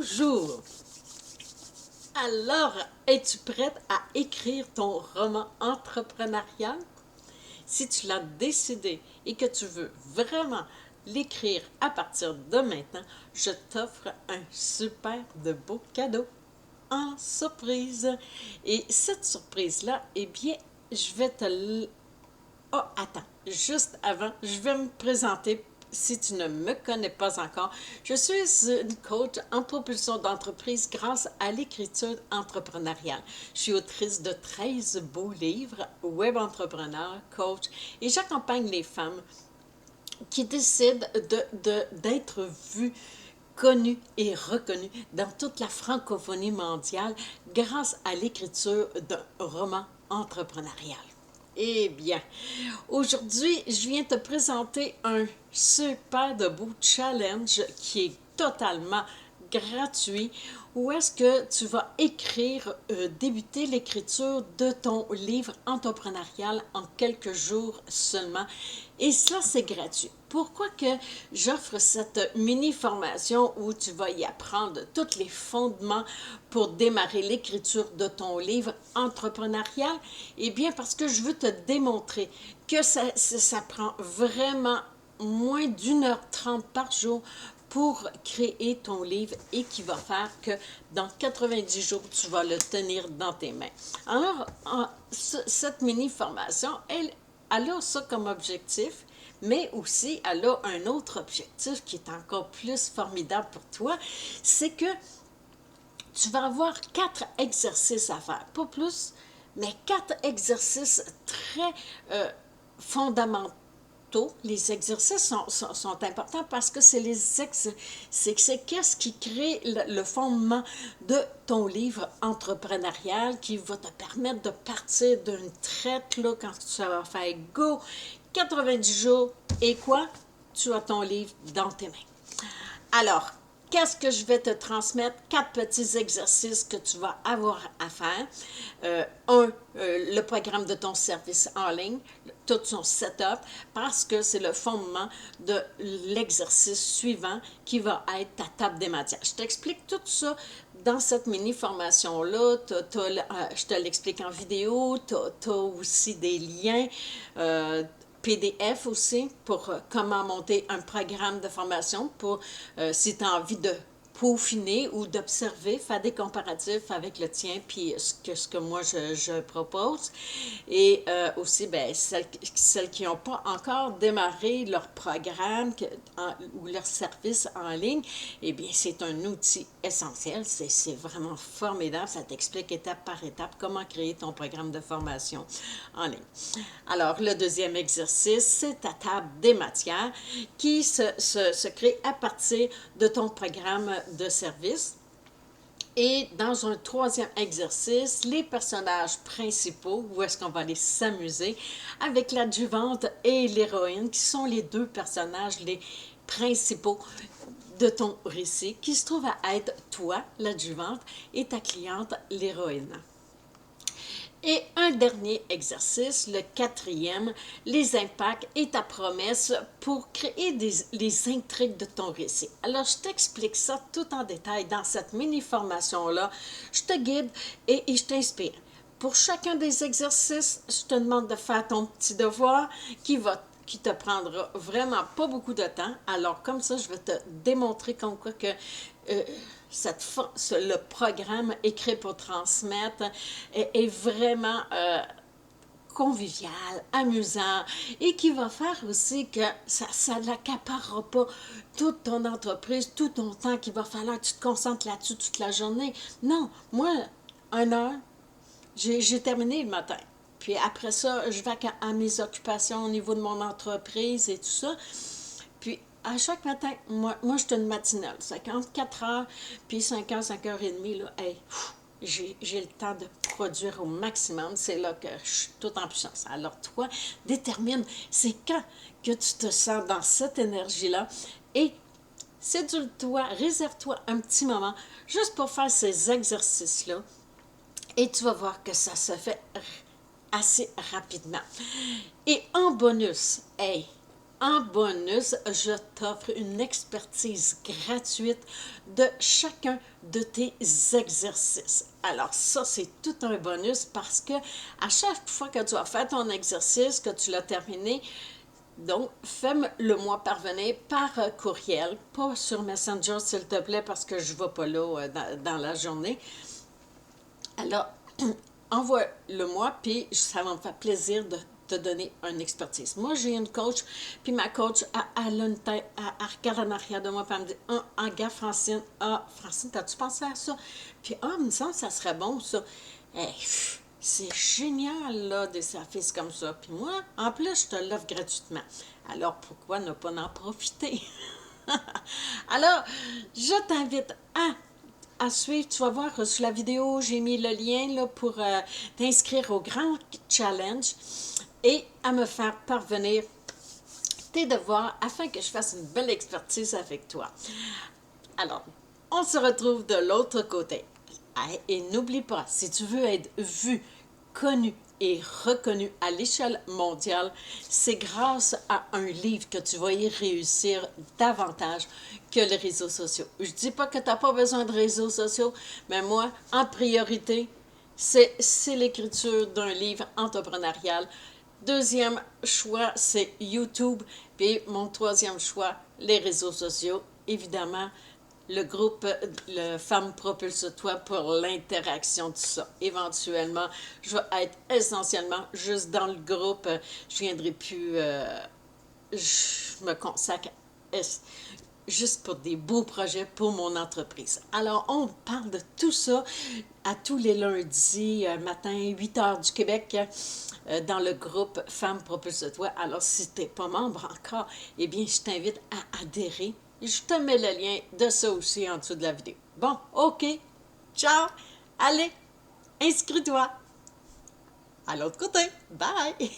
Bonjour! Alors, es-tu prête à écrire ton roman entrepreneurial? Si tu l'as décidé et que tu veux vraiment l'écrire à partir de maintenant, je t'offre un super de beau cadeau en surprise. Et cette surprise-là, eh bien, je vais te Oh, attends, juste avant, je vais me présenter si tu ne me connais pas encore. Je suis une coach en propulsion d'entreprise grâce à l'écriture entrepreneuriale. Je suis autrice de 13 beaux livres, web entrepreneur, coach, et j'accompagne les femmes qui décident d'être vues, connues et reconnues dans toute la francophonie mondiale grâce à l'écriture d'un roman entrepreneurial. Eh bien, aujourd'hui, je viens te présenter un super de beau challenge qui est totalement gratuit où est-ce que tu vas écrire, débuter l'écriture de ton livre entrepreneurial en quelques jours seulement. Et cela, c'est gratuit. Pourquoi que j'offre cette mini-formation où tu vas y apprendre tous les fondements pour démarrer l'écriture de ton livre entrepreneurial? Eh bien, parce que je veux te démontrer que ça prend vraiment moins d'1h30 par jour pour créer ton livre et qui va faire que dans 90 jours, tu vas le tenir dans tes mains. Alors, cette mini-formation, elle a ça comme objectif, mais aussi elle a un autre objectif qui est encore plus formidable pour toi, c'est que tu vas avoir 4 exercices à faire, pas plus, mais 4 exercices très fondamentaux. Les exercices sont importants parce que c'est qu'est-ce qui crée le fondement de ton livre entrepreneurial qui va te permettre de partir d'une traite là, quand tu vas faire go 90 jours et quoi? Tu as ton livre dans tes mains. Alors, qu'est-ce que je vais te transmettre? 4 petits exercices que tu vas avoir à faire. Le programme de ton service en ligne, tout son setup, parce que c'est le fondement de l'exercice suivant qui va être ta table des matières. Je t'explique tout ça dans cette mini-formation-là. Je te l'explique en vidéo, tu as aussi des liens. PDF aussi pour comment monter un programme de formation pour si tu as envie de peaufiner ou d'observer, faire des comparatifs avec le tien puis ce que moi je propose. Et aussi, ben, celles qui n'ont pas encore démarré leur programme ou leur service en ligne, eh bien, c'est un outil essentiel. C'est vraiment formidable. Ça t'explique étape par étape comment créer ton programme de formation en ligne. Alors, le deuxième exercice, c'est ta table des matières qui se crée à partir de ton programme de service. Et dans un troisième exercice, les personnages principaux, où est-ce qu'on va aller s'amuser avec l'adjuvante et l'héroïne, qui sont les deux personnages les principaux de ton récit, qui se trouvent à être toi, l'adjuvante, et ta cliente, l'héroïne. Et un dernier exercice, le quatrième, les impacts et ta promesse pour créer les intrigues de ton récit. Alors, je t'explique ça tout en détail dans cette mini-formation-là. Je te guide et je t'inspire. Pour chacun des exercices, je te demande de faire ton petit devoir qui te prendra vraiment pas beaucoup de temps. Alors, comme ça, je vais te démontrer comme quoi que le programme écrit pour transmettre est vraiment convivial, amusant et qui va faire aussi que ça n'accaparera pas toute ton entreprise, tout ton temps qu'il va falloir que tu te concentres là-dessus toute la journée. Non, moi, 1 heure, j'ai terminé le matin. Puis après ça, je vais à mes occupations au niveau de mon entreprise et tout ça. Puis à chaque matin, moi je suis une matinale, 54 heures, puis 5 heures, 5h30, là, hey, j'ai le temps de produire au maximum. C'est là que je suis toute en puissance. Alors toi, détermine, c'est quand que tu te sens dans cette énergie-là et cédule-toi, réserve-toi un petit moment juste pour faire ces exercices-là et tu vas voir que ça se fait assez rapidement. Et en bonus, hey, en bonus, je t'offre une expertise gratuite de chacun de tes exercices. Alors ça, c'est tout un bonus parce que à chaque fois que tu vas faire ton exercice, que tu l'as terminé, donc fais-le-moi parvenir par courriel, pas sur Messenger s'il te plaît parce que je ne vais pas là dans la journée. Alors, envoie-le-moi, puis ça va me faire plaisir de te donner une expertise. Moi, j'ai une coach, puis ma coach, elle a une tête, elle regarde en arrière de moi, puis elle me dit, gars, Francine, Francine, t'as-tu pensé à ça? Puis, il me semble que ça serait bon, ça. Hey, c'est génial, là, des affiches comme ça. Puis moi, en plus, je te l'offre gratuitement. Alors, pourquoi ne pas en profiter? Alors, je t'invite à suivre. Tu vas voir sous la vidéo, j'ai mis le lien là, pour t'inscrire au grand challenge et à me faire parvenir tes devoirs afin que je fasse une belle expertise avec toi. Alors, on se retrouve de l'autre côté. Et n'oublie pas, si tu veux être vu, connu et reconnu à l'échelle mondiale, c'est grâce à un livre que tu vas y réussir davantage que les réseaux sociaux. Je ne dis pas que tu n'as pas besoin de réseaux sociaux, mais moi, en priorité, c'est l'écriture d'un livre entrepreneurial. Deuxième choix, c'est YouTube. Puis mon troisième choix, les réseaux sociaux. Évidemment, le groupe, le Femmes Propulse-toi pour l'interaction, tout ça. Éventuellement, je vais être essentiellement juste dans le groupe. Je ne viendrai plus, je me consacre juste pour des beaux projets pour mon entreprise. Alors, on parle de tout ça à tous les lundis matin, 8 heures du Québec, dans le groupe Femmes Propulse-toi. Alors, si tu n'es pas membre encore, eh bien, je t'invite à adhérer. Je te mets le lien de ça aussi en dessous de la vidéo. Bon, OK. Ciao. Allez, inscris-toi. À l'autre côté. Bye.